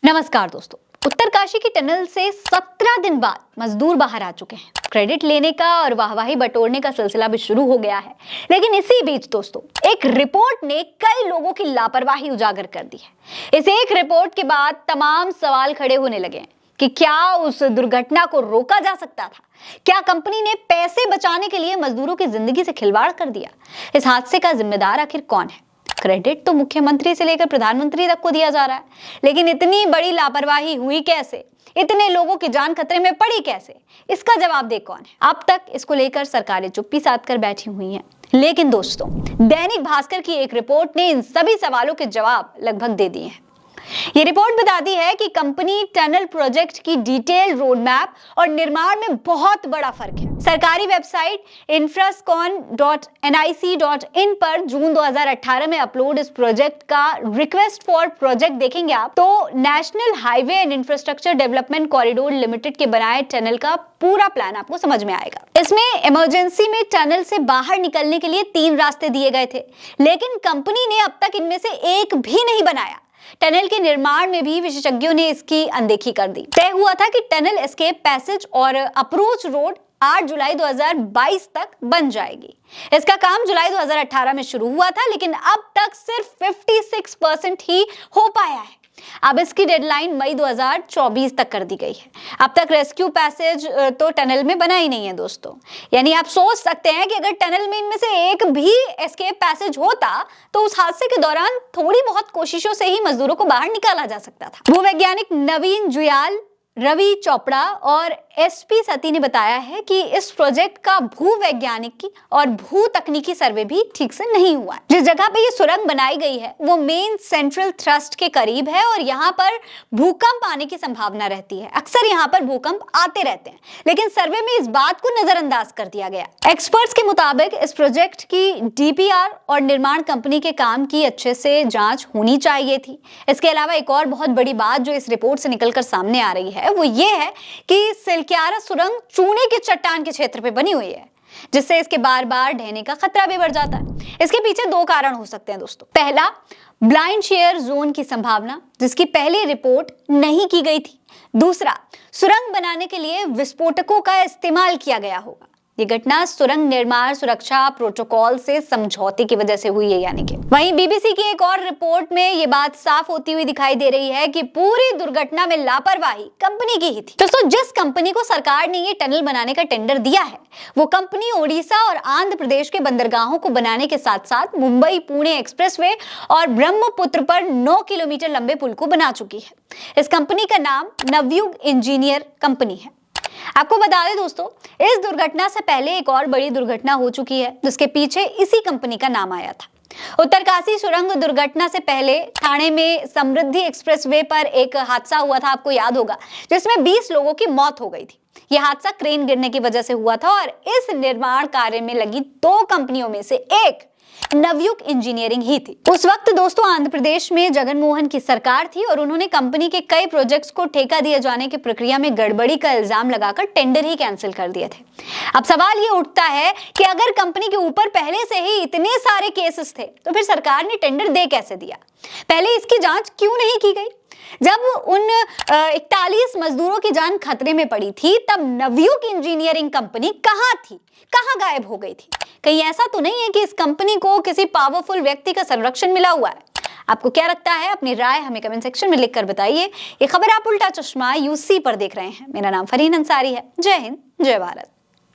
नमस्कार दोस्तों। उत्तरकाशी की टनल से 17 दिन बाद मजदूर बाहर आ चुके हैं। क्रेडिट लेने का और वाहवाही बटोरने का सिलसिला भी शुरू हो गया है। लेकिन इसी बीच दोस्तों, एक रिपोर्ट ने कई लोगों की लापरवाही उजागर कर दी है। इस एक रिपोर्ट के बाद तमाम सवाल खड़े होने लगे हैं कि क्या उस दुर्घटना को रोका जा सकता था? क्या कंपनी ने पैसे बचाने के लिए मजदूरों की जिंदगी से खिलवाड़ कर दिया? इस हादसे का जिम्मेदार आखिर कौन है? क्रेडिट तो मुख्यमंत्री से लेकर प्रधानमंत्री तक को दिया जा रहा है, लेकिन इतनी बड़ी लापरवाही हुई कैसे? इतने लोगों की जान खतरे में पड़ी कैसे? इसका जवाब दे कौन है? अब तक इसको लेकर सरकारें चुप्पी साध कर बैठी हुई हैं। लेकिन दोस्तों, दैनिक भास्कर की एक रिपोर्ट ने इन सभी सवालों के जवाब लगभग दे दिए हैं। ये रिपोर्ट बताती है कि कंपनी टनल प्रोजेक्ट की डिटेल रोड मैप और निर्माण में बहुत बड़ा फर्क है। सरकारी वेबसाइट infrascon.nic.in पर जून 2018 में अपलोड इस प्रोजेक्ट का रिक्वेस्ट फॉर प्रोजेक्ट देखेंगे आप तो national highway and infrastructure development corridor limited के बनाए टनल का पूरा प्लान आपको समझ में आएगा। इसमें इमरजेंसी में टनल से बाहर निकलने के लिए 3 रास्ते दिए गए थे, लेकिन कंपनी ने अब तक इनमें से एक भी नहीं बनाया। टनल के निर्माण में भी विशेषज्ञों ने इसकी अनदेखी कर दी। तय हुआ था कि टनल एस्केप पैसेज और अप्रोच रोड 8 जुलाई 2022 तक बन जाएगी। इसका काम जुलाई 2018 में शुरू हुआ था, लेकिन अब तक सिर्फ 56% ही हो पाया है। अब इसकी डेडलाइन मई 2024 तक कर दी गई है। अब तक रेस्क्यू पैसेज तो टनल में बना ही नहीं है दोस्तों। यानी आप सोच सकते हैं कि अगर टनल में इनमें से एक भी एस्केप पैसेज होता तो उस हादसे के दौरान थोड़ी बहुत कोशिशों से ही मजदूरों को बाहर निकाला जा सकता था। भूवैज्ञानिक नवीन जुयाल, रवि चोपड़ा और एसपी सती ने बताया है कि इस प्रोजेक्ट का भूवैज्ञानिकी और भू तकनीकी सर्वे भी ठीक से नहीं हुआ है। जिस जगह पे ये सुरंग बनाई गई है वो मेन सेंट्रल थ्रस्ट के करीब है और यहाँ पर भूकंप आने की संभावना रहती है। अक्सर यहाँ पर भूकंप आते रहते हैं, लेकिन सर्वे में इस बात को नजरअंदाज कर दिया गया। एक्सपर्ट्स के मुताबिक इस प्रोजेक्ट की डीपीआर और निर्माण कंपनी के काम की अच्छे से जांच होनी चाहिए थी। इसके अलावा एक और बहुत बड़ी बात जो इस रिपोर्ट से निकलकर सामने आ रही है वो ये है कि सिलक्यारा सुरंग चूने के चट्टान के क्षेत्र पे बनी हुई है, जिससे इसके बार बार ढहने का खतरा भी बढ़ जाता है। इसके पीछे 2 कारण हो सकते हैं दोस्तों। पहला, ब्लाइंड शेयर जोन की संभावना, जिसकी पहले रिपोर्ट नहीं की गई थी। दूसरा, सुरंग बनाने के लिए विस्फोटकों का इस्तेमाल किया गया होगा। ये घटना सुरंग निर्माण सुरक्षा प्रोटोकॉल से समझौते की वजह से हुई है यानी कि। वहीं बीबीसी की एक और रिपोर्ट में ये बात साफ होती हुई दिखाई दे रही है कि पूरी दुर्घटना में लापरवाही कंपनी की ही थी। दोस्तों, जिस कंपनी को सरकार ने ये टनल बनाने का टेंडर दिया है वो कंपनी ओडिशा और आंध्र प्रदेश के बंदरगाहों को बनाने के साथ साथ मुंबई पुणे एक्सप्रेसवे और ब्रह्मपुत्र पर 9 किलोमीटर लंबे पुल को बना चुकी है। इस कंपनी का नाम नवयुग इंजीनियर कंपनी है। आपको बता दें दोस्तों, इस दुर्घटना से पहले एक और बड़ी दुर्घटना हो चुकी है जिसके पीछे इसी कंपनी का नाम आया था। उत्तरकाशी सुरंग दुर्घटना से पहले ठाणे में समृद्धि एक्सप्रेसवे पर एक हादसा हुआ था, आपको याद होगा, जिसमें 20 लोगों की मौत हो गई थी। यह हादसा क्रेन गिरने की वजह से हुआ था और इस निर्माण कार्य में लगी 2 कंपनियों में से एक नवयुग इंजीनियरिंग ही थी। उस वक्त दोस्तों आंध्र प्रदेश में जगन मोहन की सरकार थी और उन्होंने कंपनी के कई प्रोजेक्ट्स को ठेका दिए जाने की प्रक्रिया में गड़बड़ी का इल्जाम लगाकर टेंडर ही कैंसिल कर दिए थे। अब सवाल ये उठता है कि अगर कंपनी के ऊपर पहले से ही इतने सारे केसेस थे तो फिर सरकार ने टेंडर दे कैसे दिया? पहले इसकी जांच क्यों नहीं की गई? जब उन 41 मजदूरों की जान खतरे में पड़ी थी तब नवयुग इंजीनियरिंग कंपनी कहां थी, कहां गायब हो गई थी? कहीं ऐसा तो नहीं है कि इस कंपनी को किसी पावरफुल व्यक्ति का संरक्षण मिला हुआ है? आपको क्या लगता है? अपनी राय हमें कमेंट सेक्शन में लिखकर बताइए। ये खबर आप उल्टा चश्मा यूसी पर देख रहे हैं। मेरा नाम फरहीन अंसारी है। जय हिंद, जय भारत।